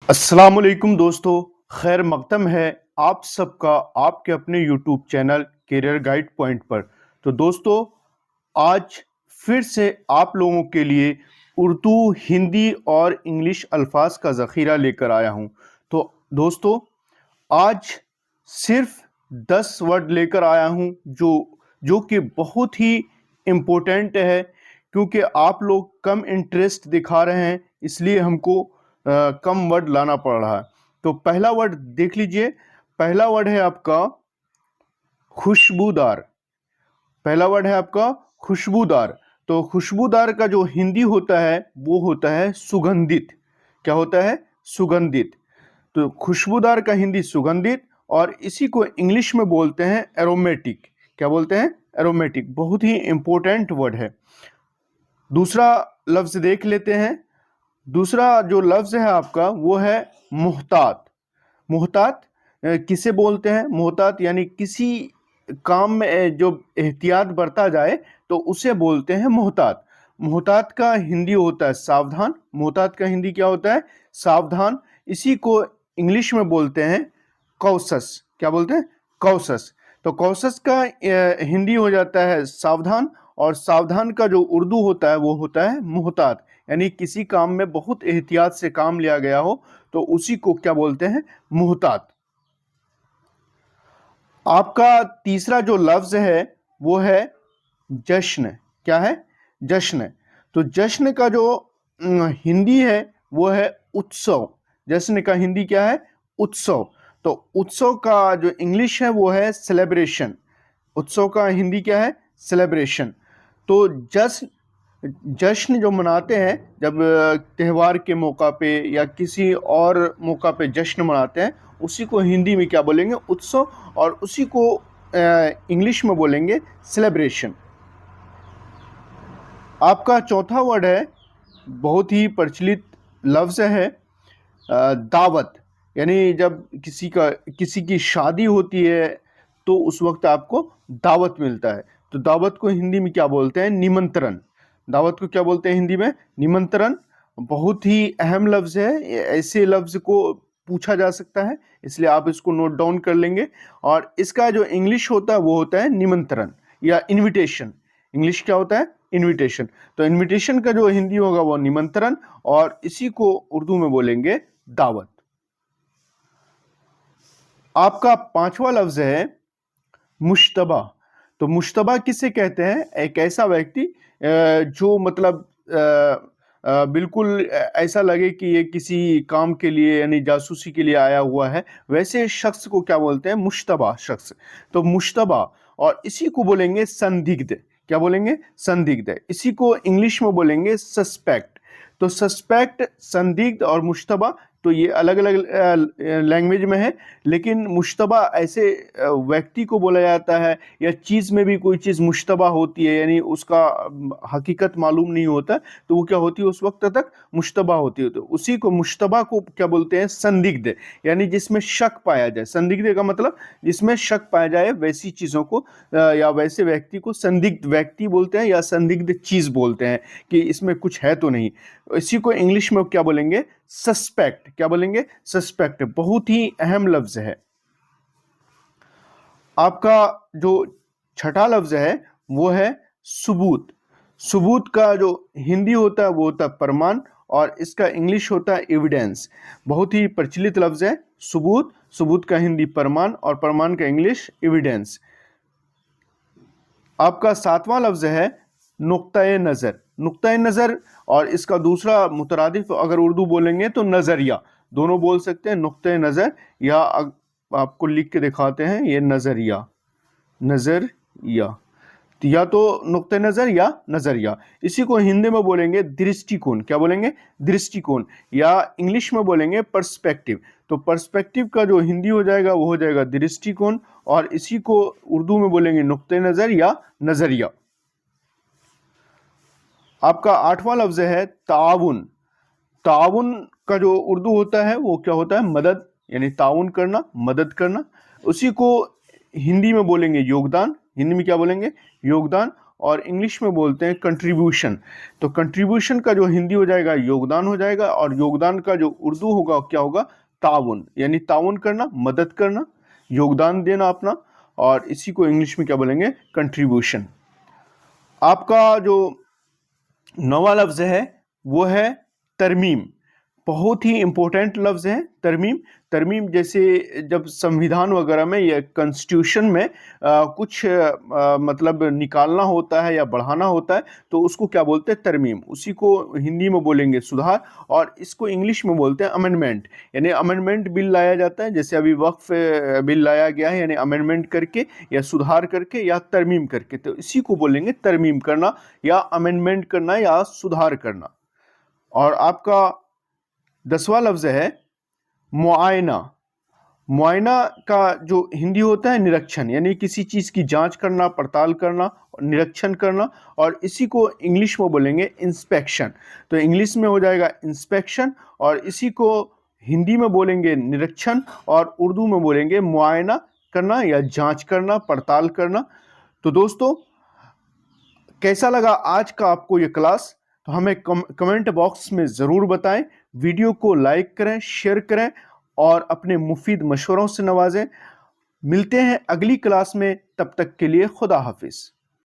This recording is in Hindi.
अस्सलामुअलैकुम दोस्तों, खैर मकदम है आप सबका आपके अपने YouTube channel career guide point पर। तो दोस्तों, आज फिर से आप लोगों के लिए उर्दू, हिंदी और इंग्लिश अल्फाज का ज़ख़ीरा लेकर आया हूँ। तो दोस्तों, आज सिर्फ 10 वर्ड लेकर आया हूँ जो जो कि बहुत ही इम्पोर्टेंट है, क्योंकि आप लोग कम इंटरेस्ट दिखा रहे हैं, इसलिए हमको कम वर्ड लाना पड़ रहा है। तो पहला वर्ड देख लीजिए। पहला वर्ड है आपका खुशबूदार। पहला वर्ड है आपका खुशबूदार। तो खुशबूदार का जो हिंदी होता है वो होता है सुगंधित। क्या होता है? सुगंधित। तो खुशबूदार का हिंदी सुगंधित, और इसी को इंग्लिश में बोलते हैं एरोमेटिक। क्या बोलते हैं? एरोमेटिक। बहुत ही इंपॉर्टेंट वर्ड है। दूसरा लफ्ज देख लेते हैं। दूसरा जो लफ्ज है आपका वो है मुहतात। मुहतात किसे बोलते हैं? मुहतात यानी किसी काम में जो एहतियात बरता जाए तो उसे बोलते हैं मुहतात। मुहतात का हिंदी होता है सावधान। मुहतात का हिंदी क्या होता है? सावधान। इसी को इंग्लिश में बोलते हैं कॉशस। क्या बोलते हैं? कॉशस। तो कॉशस का हिंदी हो जाता है सावधान, और सावधान का जो उर्दू होता है वो होता है मुहतात। यानी किसी काम में बहुत एहतियात से काम लिया गया हो तो उसी को क्या बोलते हैं? मुहतात। आपका तीसरा जो लफ्ज है वो है जश्न। क्या है? जश्न। तो जश्न का जो हिंदी है वो है उत्सव। जश्न का हिंदी क्या है? उत्सव। तो उत्सव का जो इंग्लिश है वो है सेलिब्रेशन। उत्सव का हिंदी क्या है? सेलिब्रेशन। तो जश्न जश्न जो मनाते हैं, जब त्यौहार के मौका पे या किसी और मौका पे जश्न मनाते हैं, उसी को हिंदी में क्या बोलेंगे? उत्सव। और उसी को इंग्लिश में बोलेंगे सेलिब्रेशन। आपका चौथा वर्ड है, बहुत ही प्रचलित लफ्ज़ है, दावत। यानी जब किसी की शादी होती है तो उस वक्त आपको दावत मिलता है। तो दावत को हिंदी में क्या बोलते हैं? निमंत्रण। दावत को क्या बोलते हैं हिंदी में? निमंत्रण। बहुत ही अहम लफ्ज़ है। ऐसे लफ्ज़ को पूछा जा सकता है, इसलिए आप इसको नोट डाउन कर लेंगे। और इसका जो इंग्लिश होता है वो होता है निमंत्रण या इनविटेशन। इंग्लिश क्या होता है? इनविटेशन। तो इनविटेशन का जो हिंदी होगा वो निमंत्रण, और इसी को उर्दू में बोलेंगे दावत। आपका पांचवा लफ्ज है मुश्तबा। तो मुश्तबा किसे कहते हैं? एक ऐसा व्यक्ति जो मतलब बिल्कुल ऐसा लगे कि ये किसी काम के लिए यानी जासूसी के लिए आया हुआ है, वैसे शख्स को क्या बोलते हैं? मुश्तबा शख्स। तो मुश्तबा, और इसी को बोलेंगे संदिग्ध। क्या बोलेंगे? संदिग्ध। इसी को इंग्लिश में बोलेंगे सस्पेक्ट। तो सस्पेक्ट, संदिग्ध और मुश्तबा, तो ये अलग अलग लैंग्वेज में है, लेकिन मुश्तबा ऐसे व्यक्ति को बोला जाता है, या चीज़ में भी कोई चीज़ मुश्तबा होती है यानी उसका हकीकत मालूम नहीं होता, तो वो क्या होती है? उस वक्त तक मुश्तबा होती है। तो उसी को मुश्तबा को क्या बोलते हैं? संदिग्ध। यानी जिसमें शक पाया जाए। संदिग्ध का मतलब जिसमें शक पाया जाए, वैसी चीज़ों को या वैसे व्यक्ति को संदिग्ध व्यक्ति बोलते हैं या संदिग्ध चीज़ बोलते हैं, कि इसमें कुछ है तो नहीं। इसी को इंग्लिश में क्या बोलेंगे? सस्पेक्ट। क्या बोलेंगे? सस्पेक्ट। बहुत ही अहम लफ्ज है। आपका जो छठा लफ्ज है वो है सुबूत। सुबूत का जो हिंदी होता है वो होता है प्रमाण, और इसका इंग्लिश होता है एविडेंस। बहुत ही प्रचलित लफ्ज है सुबूत। सुबूत का हिंदी प्रमाण, और प्रमाण का इंग्लिश एविडेंस। आपका सातवां लफ्ज है नुक्ता-ए नज़र। नुक्ता-ए नज़र, और इसका दूसरा मुतरादिफ अगर उर्दू बोलेंगे तो नज़रिया। दोनों बोल सकते हैं, नुक्ता-ए नज़र, या आपको लिख के दिखाते हैं, ये नज़रिया। नज़रिया, तो या तो नुक्ता नज़र या नज़रिया। इसी को हिंदी में बोलेंगे दृष्टिकोण। क्या बोलेंगे? दृष्टिकोण। या इंग्लिश में बोलेंगे पर्सपेक्टिव। तो पर्सपेक्टिव का जो हिंदी हो जाएगा वो हो जाएगा दृष्टिकोण, और इसी को उर्दू में बोलेंगे नुक्ता नज़र या नज़रिया। आपका आठवां लफ्ज है ताउन। ताउन का जो उर्दू होता है वो क्या होता है? मदद। यानी ताउन करना, मदद करना। उसी को हिंदी में बोलेंगे योगदान। हिंदी में क्या बोलेंगे? योगदान। और इंग्लिश में बोलते हैं कंट्रीब्यूशन। तो कंट्रीब्यूशन का जो हिंदी हो जाएगा योगदान हो जाएगा, और योगदान का जो उर्दू होगा क्या होगा, ताउन, यानी ताउन करना, मदद करना, योगदान देना अपना, और इसी को इंग्लिश में क्या बोलेंगे, कंट्रीब्यूशन। आपका जो नौवां लफ्ज है वो है तरमीम। बहुत ही इंपॉर्टेंट लफ्ज है तरमीम। तरमीम जैसे जब संविधान वगैरह में या कॉन्स्टिट्यूशन में कुछ मतलब निकालना होता है या बढ़ाना होता है तो उसको क्या बोलते हैं, तरमीम। उसी को हिंदी में बोलेंगे सुधार, और इसको इंग्लिश में बोलते हैं अमेंडमेंट। यानी अमेंडमेंट बिल लाया जाता है, जैसे अभी वक्फ बिल लाया गया है, यानी अमेंडमेंट करके या सुधार करके या तरमीम करके, तो इसी को बोलेंगे तरमीम करना या अमेंडमेंट करना या सुधार करना। और आपका 10वां लफ्ज है मुआयना। मुआयना का जो हिंदी होता है निरीक्षण, यानी किसी चीज की जांच करना, पड़ताल करना, निरीक्षण करना, और इसी को इंग्लिश में बोलेंगे इंस्पेक्शन। तो इंग्लिश में हो जाएगा इंस्पेक्शन, और इसी को हिंदी में बोलेंगे निरीक्षण, और उर्दू में बोलेंगे मुआयना करना या जांच करना, पड़ताल करना। तो दोस्तों, कैसा लगा आज का आपको ये क्लास, तो हमें कमेंट बॉक्स में ज़रूर बताएं। वीडियो को लाइक करें, शेयर करें, और अपने मुफीद मशवरों से नवाजें। मिलते हैं अगली क्लास में, तब तक के लिए खुदा हाफिज़।